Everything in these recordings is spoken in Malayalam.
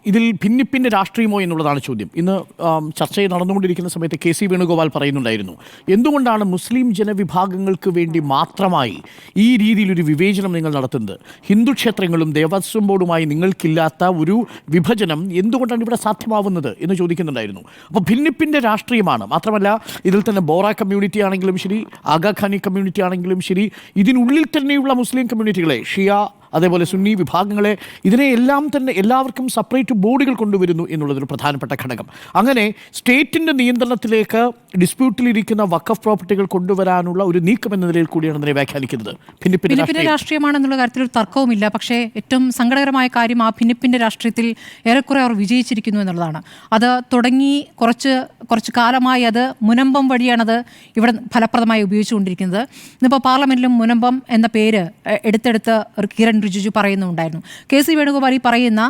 ഇതിൽ ഭിന്നിപ്പിൻ്റെ രാഷ്ട്രീയമോ എന്നുള്ളതാണ് ചോദ്യം. ഇന്ന് ചർച്ച നടന്നുകൊണ്ടിരിക്കുന്ന സമയത്ത് KC വേണുഗോപാൽ പറയുന്നുണ്ടായിരുന്നു, എന്തുകൊണ്ടാണ് മുസ്ലിം ജനവിഭാഗങ്ങൾക്ക് വേണ്ടി മാത്രമായി ഈ രീതിയിലൊരു വിവേചനം നിങ്ങൾ നടത്തുന്നത്? ഹിന്ദു ക്ഷേത്രങ്ങളും ദേവസ്വം ബോർഡുമായി നിങ്ങൾക്കില്ലാത്ത ഒരു വിഭജനം എന്തുകൊണ്ടാണ് ഇവിടെ സാധ്യമാവുന്നത് എന്ന് ചോദിക്കുന്നുണ്ടായിരുന്നു. അപ്പോൾ ഭിന്നിപ്പിൻ്റെ രാഷ്ട്രീയമാണ്. മാത്രമല്ല, ഇതിൽ തന്നെ ബോറ കമ്മ്യൂണിറ്റി ആണെങ്കിലും ശരി, ആഗാഖാനി കമ്മ്യൂണിറ്റി ആണെങ്കിലും ശരി, ഇതിനുള്ളിൽ തന്നെയുള്ള മുസ്ലിം കമ്മ്യൂണിറ്റികളെ, ഷിയ അതേപോലെ സുന്നി വിഭാഗങ്ങളെ, ഇതിനെയെല്ലാം തന്നെ എല്ലാവർക്കും സെപ്പറേറ്റ് ബോർഡുകൾ കൊണ്ടുവരുന്നു എന്നുള്ളതൊരു പ്രധാനപ്പെട്ട ഘടകം. അങ്ങനെ സ്റ്റേറ്റിൻ്റെ നിയന്ത്രണത്തിലേക്ക് ഡിസ്പ്യൂട്ടിലിരിക്കുന്ന വഖഫ് പ്രോപ്പർട്ടികൾ കൊണ്ടുവരാനുള്ള ഒരു നീക്കം എന്ന നിലയിൽ കൂടിയാണ് ഇതിനെ വ്യാഖ്യാനിക്കുന്നത്. ഭിന്നിപ്പിന്റെ രാഷ്ട്രീയമാണെന്നുള്ള കാര്യത്തിൽ ഒരു തർക്കവുമില്ല. പക്ഷേ ഏറ്റവും സങ്കടകരമായ കാര്യം ആ ഭിന്നിപ്പിന്റെ രാഷ്ട്രീയത്തിൽ ഏറെക്കുറെ അവർ വിജയിച്ചിരിക്കുന്നു എന്നുള്ളതാണ്. അത് തുടങ്ങി കുറച്ച് കാലമായി അത് മുനമ്പം വഴിയാണത് ഇവിടെ ഫലപ്രദമായി ഉപയോഗിച്ചുകൊണ്ടിരിക്കുന്നത്. ഇന്നിപ്പോൾ പാർലമെന്റിലും മുനമ്പം എന്ന പേര് എടുത്തെടുത്ത് കിരൺ റിജിജു പറയുന്നുണ്ടായിരുന്നു. KC വേണുഗോപാൽ ഈ പറയുന്ന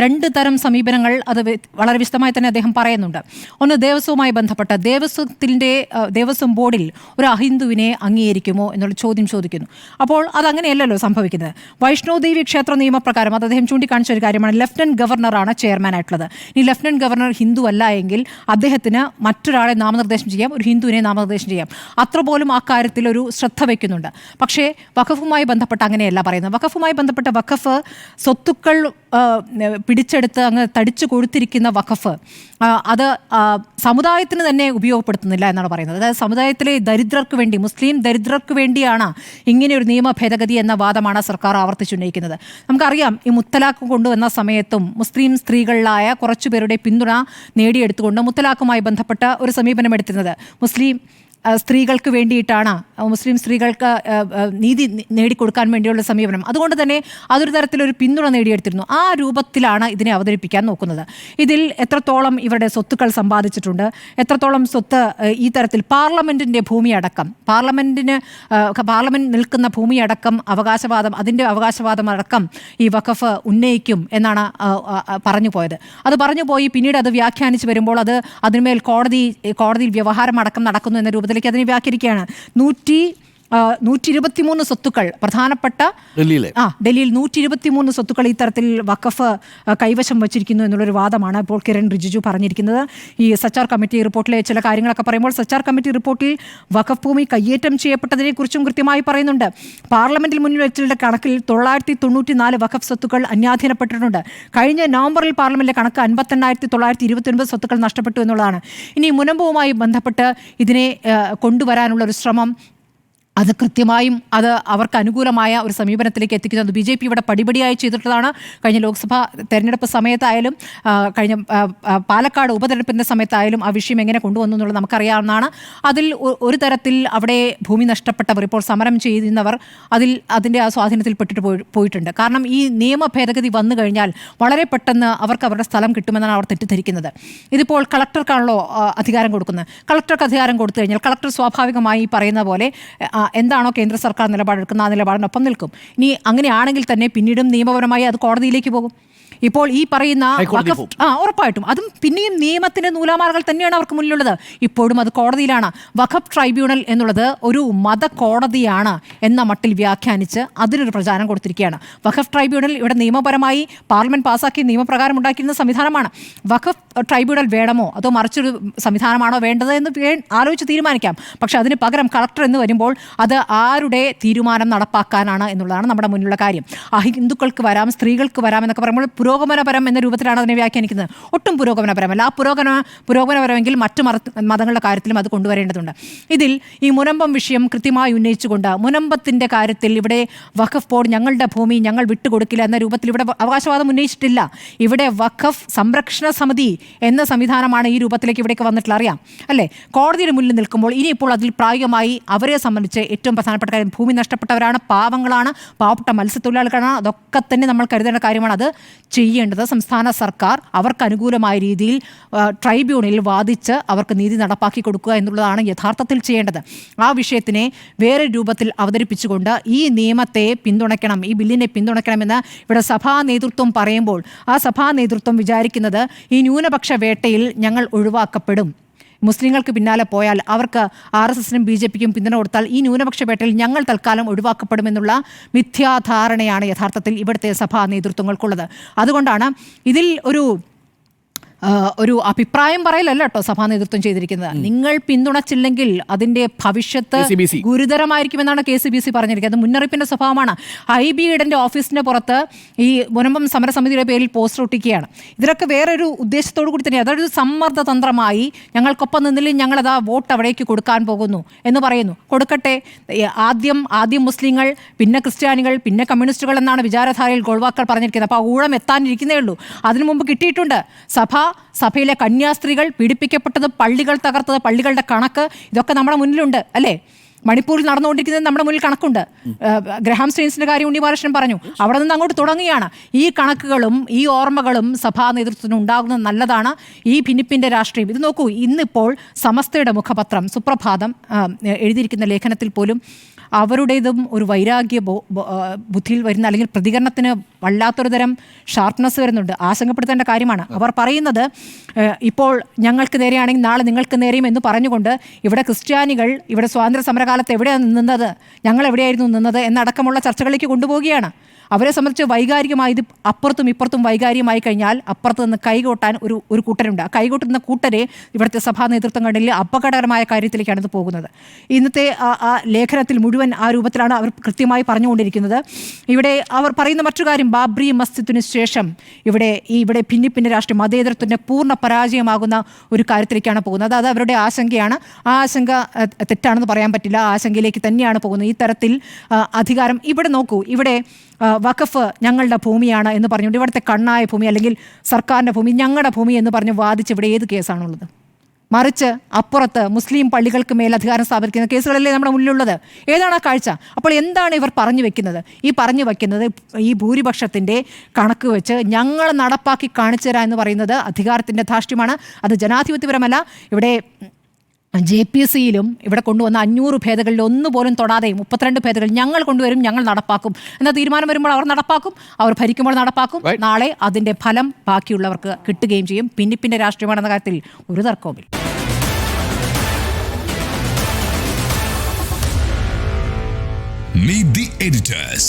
2 തരം സമീപനങ്ങൾ അത് വളരെ വിശദമായി തന്നെ അദ്ദേഹം പറയുന്നുണ്ട്. ഒന്ന്, ദേവസ്വവുമായി ബന്ധപ്പെട്ട ദേവസ്വം ബോർഡിൽ ഒരു അഹിന്ദുവിനെ അംഗീകരിക്കുമോ എന്നുള്ള ചോദ്യം ചോദിക്കുന്നു. അപ്പോൾ അതങ്ങനെയല്ലല്ലോ സംഭവിക്കുന്നത്. വൈഷ്ണോ ദേവി ക്ഷേത്ര നിയമപ്രകാരം അത് അദ്ദേഹം ചൂണ്ടിക്കാണിച്ച ഒരു കാര്യമാണ്. ലഫ്റ്റനന്റ് ഗവർണറാണ് ചെയർമാൻ ആയിട്ടുള്ളത്. ഈ ലഫ്റ്റനന്റ് ഗവർണർ ഹിന്ദു അല്ല എങ്കിൽ അദ്ദേഹത്തിന് മറ്റൊരാളെ നാമനിർദ്ദേശം ചെയ്യാം, ഒരു ഹിന്ദുവിനെ നാമനിർദ്ദേശം ചെയ്യാം. അത്ര പോലും ആ കാര്യത്തിൽ ഒരു ശ്രദ്ധ വയ്ക്കുന്നുണ്ട്. പക്ഷേ വഖഫുമായി ബന്ധപ്പെട്ട് അങ്ങനെയല്ല പറയുന്നത്. വഖഫുമായി ബന്ധപ്പെട്ട വഖഫ് സ്വത്തുക്കൾ പിടിച്ചെടുത്ത് അങ്ങ് തടിച്ചു കൊടുത്തിരിക്കുന്ന വഖഫ് അത് സമുദായത്തിന് തന്നെ ഉപയോഗപ്പെടുത്തുന്നില്ല എന്നാണ് പറയുന്നത്. അതായത് സമുദായത്തിലെ ദരിദ്രർക്ക് വേണ്ടി, മുസ്ലിം ദരിദ്രർക്ക് വേണ്ടിയാണ് ഇങ്ങനെ ഒരു നിയമ ഭേദഗതി എന്ന വാദമാണ് സർക്കാർ ആവർത്തിച്ചുന്നയിക്കുന്നത്. നമുക്കറിയാം, ഈ മുത്തലാഖ് കൊണ്ടുവന്ന സമയത്തും മുസ്ലിം സ്ത്രീകളിലായ കുറച്ചുപേരുടെ പിന്തുണ നേടിയെടുത്തുകൊണ്ട് മുത്തലാഖുമായി ബന്ധപ്പെട്ട ഒരു സമീപനം എടുത്തിരുന്നത് മുസ്ലിം സ്ത്രീകൾക്ക് വേണ്ടിയിട്ടാണ്, മുസ്ലിം സ്ത്രീകൾക്ക് നീതി നേടിക്കൊടുക്കാൻ വേണ്ടിയുള്ള സമീപനം. അതുകൊണ്ട് തന്നെ അതൊരു തരത്തിലൊരു പിന്തുണ നേടിയെടുത്തിരുന്നു. ആ രൂപത്തിലാണ് ഇതിനെ അവതരിപ്പിക്കാൻ നോക്കുന്നത്. ഇതിൽ എത്രത്തോളം ഇവരുടെ സ്വത്തുക്കൾ സമ്പാദിച്ചിട്ടുണ്ട്, എത്രത്തോളം സ്വത്ത് ഈ തരത്തിൽ പാർലമെൻറ്റിൻ്റെ ഭൂമിയടക്കം, പാർലമെൻറ്റ് നിൽക്കുന്ന ഭൂമിയടക്കം അതിൻ്റെ അവകാശവാദം അടക്കം ഈ വഖഫ് ഉന്നയിക്കും എന്നാണ് പറഞ്ഞു പോയത്. അത് പറഞ്ഞു പോയി പിന്നീട് അത് വ്യാഖ്യാനിച്ച് വരുമ്പോൾ അതിന്മേൽ കോടതിയിൽ വ്യവഹാരം അടക്കം നടക്കുന്നു എന്ന രൂപത്തിൽ അതിനെ വ്യാഖ്യാനിക്കുകയാണ്. 123 സ്വത്തുക്കൾ പ്രധാനപ്പെട്ട ഡൽഹിയിൽ 123 സ്വത്തുക്കൾ ഈ തരത്തിൽ വഖഫ് കൈവശം വച്ചിരിക്കുന്നു എന്നുള്ളൊരു വാദമാണ് ഇപ്പോൾ കിരൺ റിജിജു പറഞ്ഞിരിക്കുന്നത്. ഈ സച്ചാർ കമ്മിറ്റി റിപ്പോർട്ടിലെ ചില കാര്യങ്ങളൊക്കെ പറയുമ്പോൾ, സച്ചാർ കമ്മിറ്റി റിപ്പോർട്ടിൽ വഖഫ് ഭൂമി കയ്യേറ്റം ചെയ്യപ്പെട്ടതിനെ കുറിച്ചും കൃത്യമായി പറയുന്നുണ്ട്. പാർലമെന്റിൽ മുന്നിൽ വെച്ചിട്ടുള്ള കണക്കിൽ 994 വഖഫ് സ്വത്തുക്കൾ അന്യാധീനപ്പെട്ടിട്ടുണ്ട്. കഴിഞ്ഞ നവംബറിൽ പാർലമെന്റിലെ കണക്ക് 58,929 സ്വത്തുക്കൾ നഷ്ടപ്പെട്ടു എന്നുള്ളതാണ്. ഇനി മുനമ്പവുമായി ബന്ധപ്പെട്ട് ഇതിനെ കൊണ്ടുവരാനുള്ള ഒരു ശ്രമം, അത് കൃത്യമായും അത് അവർക്ക് അനുകൂലമായ ഒരു സമീപനത്തിലേക്ക് എത്തിക്കുന്നത് BJP ഇവിടെ പടിപടിയായി ചെയ്തിട്ടുള്ളതാണ്. കഴിഞ്ഞ ലോക്സഭാ തെരഞ്ഞെടുപ്പ് സമയത്തായാലും കഴിഞ്ഞ പാലക്കാട് ഉപതെരഞ്ഞെടുപ്പിൻ്റെ സമയത്തായാലും ആ വിഷയം എങ്ങനെ കൊണ്ടുവന്നു എന്നുള്ളത് നമുക്കറിയാവുന്നതാണ്. അതിൽ ഒരു തരത്തിൽ അവിടെ ഭൂമി നഷ്ടപ്പെട്ടവർ, ഇപ്പോൾ സമരം ചെയ്യുന്നവർ അതിൻ്റെ ആ സ്വാധീനത്തിൽ പെട്ടിട്ട് പോയിട്ടുണ്ട്. കാരണം ഈ നിയമ ഭേദഗതി വന്നു കഴിഞ്ഞാൽ വളരെ പെട്ടെന്ന് അവർക്ക് അവരുടെ സ്ഥലം കിട്ടുമെന്നാണ് അവർ തെറ്റിദ്ധരിക്കുന്നത്. ഇതിപ്പോൾ കളക്ടർക്കാണല്ലോ അധികാരം കൊടുക്കുന്നത്. കളക്ടർക്ക് അധികാരം കൊടുത്തു കഴിഞ്ഞാൽ കളക്ടർ സ്വാഭാവികമായി പറയുന്ന പോലെ എന്താണോ കേന്ദ്ര സർക്കാർ നിലപാടെടുക്കുന്ന ആ നിലപാടിനൊപ്പം നിൽക്കും. ഇനി അങ്ങനെയാണെങ്കിൽ തന്നെ പിന്നീടും നിയമപരമായി അത് കോടതിയിലേക്ക് പോകും. ഇപ്പോൾ ഈ പറയുന്ന ഉറപ്പായിട്ടും അതും പിന്നെയും നിയമത്തിന്റെ നൂലാമാലകൾ തന്നെയാണ് അവർക്ക് മുന്നിലുള്ളത്. ഇപ്പോഴും അത് കോടതിയിലാണ്. വഖഫ് ട്രൈബ്യൂണൽ എന്നുള്ളത് ഒരു മത കോടതിയാണ് എന്ന മട്ടിൽ വ്യാഖ്യാനിച്ച് അതിനൊരു പ്രചാരം കൊടുത്തിരിക്കുകയാണ്. വഖഫ് ട്രൈബ്യൂണൽ ഇവിടെ നിയമപരമായി പാർലമെന്റ് പാസാക്കിയ നിയമപ്രകാരം ഉണ്ടാക്കിയിരുന്ന സംവിധാനമാണ്. വഖഫ് ട്രൈബ്യൂണൽ വേണമോ അതോ മറിച്ചൊരു സംവിധാനമാണോ വേണ്ടത് എന്ന് ആലോചിച്ച് തീരുമാനിക്കാം. പക്ഷെ അതിന് പകരം കളക്ടർ എന്ന് വരുമ്പോൾ അത് ആരുടെ തീരുമാനം നടപ്പാക്കാനാണ് എന്നുള്ളതാണ് നമ്മുടെ മുന്നിലുള്ള കാര്യം. ഹിന്ദുക്കൾക്ക് വരാം, സ്ത്രീകൾക്ക് വരാം എന്നൊക്കെ പറയുമ്പോൾ പുരോഗമനപരം എന്ന രൂപത്തിലാണ് അതിനെ വ്യാഖ്യാനിക്കുന്നത്. ഒട്ടും പുരോഗമനപരമല്ല. ആ പുരോഗമനപരമെങ്കിൽ മറ്റു മതങ്ങളുടെ കാര്യത്തിലും അത് കൊണ്ടുവരേണ്ടതുണ്ട്. ഇതിൽ ഈ മുനമ്പം വിഷയം കൃത്യമായി ഉന്നയിച്ചുകൊണ്ട് മുനമ്പത്തിൻ്റെ കാര്യത്തിൽ ഇവിടെ വഖഫ് ബോർഡ് ഞങ്ങളുടെ ഭൂമി ഞങ്ങൾ വിട്ടുകൊടുക്കില്ല എന്ന രൂപത്തിൽ ഇവിടെ അവകാശവാദം ഉന്നയിച്ചിട്ടില്ല. ഇവിടെ വഖഫ് സംരക്ഷണ സമിതി എന്ന സംവിധാനമാണ് ഈ രൂപത്തിലേക്ക് ഇവിടേക്ക് വന്നിട്ടുള്ള, അറിയാം അല്ലേ? കോടതിയുടെ മുന്നിൽ നിൽക്കുമ്പോൾ ഇനിയിപ്പോൾ അതിൽ പ്രായോഗികമായി അവരെ സംബന്ധിച്ച് ഏറ്റവും പ്രധാനപ്പെട്ട കാര്യം, ഭൂമി നഷ്ടപ്പെട്ടവരാണ്, പാവങ്ങളാണ്, പാവപ്പെട്ട മത്സ്യത്തൊഴിലാളികളാണ്. അതൊക്കെ തന്നെ നമ്മൾ കരുതേണ്ട കാര്യമാണ്. അത് ചെയ്യേണ്ടത് സംസ്ഥാന സർക്കാർ അവർക്ക് അനുകൂലമായ രീതിയിൽ ട്രൈബ്യൂണലിൽ വാദിച്ച് അവർക്ക് നീതി നടപ്പാക്കി കൊടുക്കുക എന്നുള്ളതാണ് യഥാർത്ഥത്തിൽ ചെയ്യേണ്ടത്. ആ വിഷയത്തിനെ വേറെ രൂപത്തിൽ അവതരിപ്പിച്ചുകൊണ്ട് ഈ നിയമത്തെ പിന്തുണയ്ക്കണം, ഈ ബില്ലിനെ പിന്തുണയ്ക്കണമെന്ന് ഇവിടെ സഭാ നേതൃത്വം പറയുമ്പോൾ ആ സഭാ നേതൃത്വം വിചാരിക്കുന്നത് ഈ ന്യൂനപക്ഷ വേട്ടയിൽ ഞങ്ങൾ ഒഴിവാക്കപ്പെടും, മുസ്ലിങ്ങൾക്ക് പിന്നാലെ പോയാൽ അവർക്ക് RSSനും BJPക്കും പിന്തുണ കൊടുത്താൽ ഈ ന്യൂനപക്ഷ വേട്ടയിൽ ഞങ്ങൾ തൽക്കാലം ഒഴിവാക്കപ്പെടുമെന്നുള്ള മിഥ്യാധാരണയാണ് യഥാർത്ഥത്തിൽ ഇവിടുത്തെ സഭാ നേതൃത്വങ്ങൾക്കുള്ളത്. അതുകൊണ്ടാണ് ഇതിൽ ഒരു അഭിപ്രായം പറയലല്ല കേട്ടോ സഭാ നേതൃത്വം ചെയ്തിരിക്കുന്നത്. നിങ്ങൾ പിന്തുണച്ചില്ലെങ്കിൽ അതിന്റെ ഭവിഷ്യത്ത് ഗുരുതരമായിരിക്കുമെന്നാണ് KCBC പറഞ്ഞിരിക്കുന്നത്. മുന്നറിയിപ്പിന്റെ സ്വഭാവമാണ്. IB ഈഡന്റെ ഓഫീസിന്റെ പുറത്ത് ഈ മുനമ്പം സമരസമിതിയുടെ പേരിൽ പോസ്റ്റർ ഒട്ടിക്കുകയാണ്. ഇതിലൊക്കെ വേറൊരു ഉദ്ദേശത്തോടു കൂടി തന്നെ, അതൊരു സമ്മർദ്ദ തന്ത്രമായി ഞങ്ങൾക്കൊപ്പം നിന്നില്ലെങ്കിൽ ഞങ്ങളതാ വോട്ട് അവിടേക്ക് കൊടുക്കാൻ പോകുന്നു എന്ന് പറയുന്നു. കൊടുക്കട്ടെ. ആദ്യം മുസ്ലിങ്ങൾ, പിന്നെ ക്രിസ്ത്യാനികൾ, പിന്നെ കമ്മ്യൂണിസ്റ്റുകൾ എന്നാണ് വിചാരധാരയിൽ ഗോൾവാക്കർ പറഞ്ഞിരിക്കുന്നത്. അപ്പോൾ ഊഴം എത്താനിരിക്കുന്നേ ഉള്ളൂ. അതിനു മുമ്പ് കിട്ടിയിട്ടുണ്ട്. സഭയിലെ കന്യാസ്ത്രീകൾ പീഡിപ്പിക്കപ്പെട്ടത്, പള്ളികൾ തകർത്തത്, പള്ളികളുടെ കണക്ക് ഇതൊക്കെ നമ്മുടെ മുന്നിലുണ്ട് അല്ലേ? മണിപ്പൂരിൽ നടന്നുകൊണ്ടിരിക്കുന്നത് നമ്മുടെ മുന്നിൽ കണക്കുണ്ട്. ഗ്രഹാം സ്റ്റെയിൻസിന്റെ കാര്യം ഉണ്ണിബാലകൃഷ്ണൻ പറഞ്ഞു. അവിടെ നിന്ന് അങ്ങോട്ട് തുടങ്ങുകയാണ്. ഈ കണക്കുകളും ഈ ഓർമ്മകളും സഭാ നേതൃത്വത്തിന് ഉണ്ടാകുന്നത് നല്ലതാണ്. ഈ ഭിന്നിപ്പിന്റെ രാഷ്ട്രീയം ഇത് നോക്കൂ. ഇന്നിപ്പോൾ സമസ്തയുടെ മുഖപത്രം സുപ്രഭാതം എഴുതിയിരിക്കുന്ന ലേഖനത്തിൽ പോലും അവരുടേതും ഒരു വൈരാഗ്യ ബുദ്ധിയിൽ വരുന്ന, അല്ലെങ്കിൽ പ്രതികരണത്തിന് വല്ലാത്തൊരു തരം ഷാർപ്നെസ് വരുന്നുണ്ട്. ആശങ്കപ്പെടുത്തേണ്ട കാര്യമാണ്. അവർ പറയുന്നത് ഇപ്പോൾ ഞങ്ങൾക്ക് നേരെയാണെങ്കിൽ നാളെ നിങ്ങൾക്ക് നേരെയും എന്ന് പറഞ്ഞുകൊണ്ട് ഇവിടെ ക്രിസ്ത്യാനികൾ ഇവിടെ സ്വാതന്ത്ര്യ സമരകാലത്ത് എവിടെയാണ് നിന്നത്, ഞങ്ങൾ എവിടെയായിരുന്നു നിന്നത് എന്നടക്കമുള്ള ചർച്ചകളിലേക്ക് കൊണ്ടുപോവുകയാണ്. അവരെ സംബന്ധിച്ച് വൈകാരികമായി ഇത് അപ്പുറത്തും ഇപ്പുറത്തും വൈകാരികമായി കഴിഞ്ഞാൽ അപ്പുറത്ത് നിന്ന് കൈകൊട്ടാൻ ഒരു കൂട്ടരുണ്ട്. ആ കൈകൊട്ടുന്ന കൂട്ടരെ ഇവിടുത്തെ സഭാ നേതൃത്വം കണ്ടില്ല അപകടകരമായ കാര്യത്തിലേക്കാണ് ഇത് പോകുന്നത്. ഇന്നത്തെ ആ ലേഖനത്തിൽ മുഴുവൻ ആ രൂപത്തിലാണ് അവർ കൃത്യമായി പറഞ്ഞുകൊണ്ടിരിക്കുന്നത്. ഇവിടെ അവർ പറയുന്ന മറ്റു കാര്യം, ബാബ്രി മസ്ജിദിന് ശേഷം ഇവിടെ ഭിന്നിപ്പിൻ്റെ രാഷ്ട്രീയം, മതേതരത്വത്തിൻ്റെ പൂർണ്ണ പരാജയമാകുന്ന ഒരു കാര്യത്തിലേക്കാണ് പോകുന്നത്. അത് അവരുടെ ആശങ്കയാണ്. ആ ആശങ്ക തെറ്റാണെന്ന് പറയാൻ പറ്റില്ല. ആ ആശങ്കയിലേക്ക് തന്നെയാണ് പോകുന്നത്. ഈ തരത്തിൽ അധികാരം ഇവിടെ നോക്കൂ. ഇവിടെ വഖഫ് ഞങ്ങളുടെ ഭൂമിയാണ് എന്ന് പറഞ്ഞുകൊണ്ട് ഇവിടുത്തെ കണ്ണായ ഭൂമി അല്ലെങ്കിൽ സർക്കാരിൻ്റെ ഭൂമി ഞങ്ങളുടെ ഭൂമി എന്ന് പറഞ്ഞ് വാദിച്ച് ഇവിടെ ഏത് കേസാണുള്ളത്? മറിച്ച് അപ്പുറത്ത് മുസ്ലിം പള്ളികൾക്ക് മേൽ അധികാരം സ്ഥാപിക്കുന്ന കേസുകളല്ലേ നമ്മുടെ മുന്നിലുള്ളത്. ഏതാണ് ആ കാഴ്ച? അപ്പോൾ എന്താണ് ഇവർ പറഞ്ഞു വെക്കുന്നത്? പറഞ്ഞു വയ്ക്കുന്നത് ഈ ഭൂരിപക്ഷത്തിൻ്റെ കണക്ക് വെച്ച് ഞങ്ങൾ നടപ്പാക്കി കാണിച്ചു തരാം എന്ന് പറയുന്നത് അധികാരത്തിൻ്റെ ധാർഷ്ട്യമാണ്. അത് ജനാധിപത്യപരമല്ല. ഇവിടെ JPCയിലും ഇവിടെ കൊണ്ടുവന്ന 500 ഭേദഗതികളിൽ ഒന്നുപോലും തൊടാതെ 32 ഭേദഗതി ഞങ്ങൾ കൊണ്ടുവരും, ഞങ്ങൾ നടപ്പാക്കും എന്ന തീരുമാനം വരുമ്പോൾ അവർ നടപ്പാക്കും. അവർ ഭരിക്കുമ്പോൾ നടപ്പാക്കും. നാളെ അതിൻ്റെ ഫലം ബാക്കിയുള്ളവർക്ക് കിട്ടുകയും ചെയ്യും. ഭിന്നിപ്പിൻ്റെ രാഷ്ട്രീയമാണെന്ന കാര്യത്തിൽ ഒരു തർക്കവുമില്ല. Meet the editors.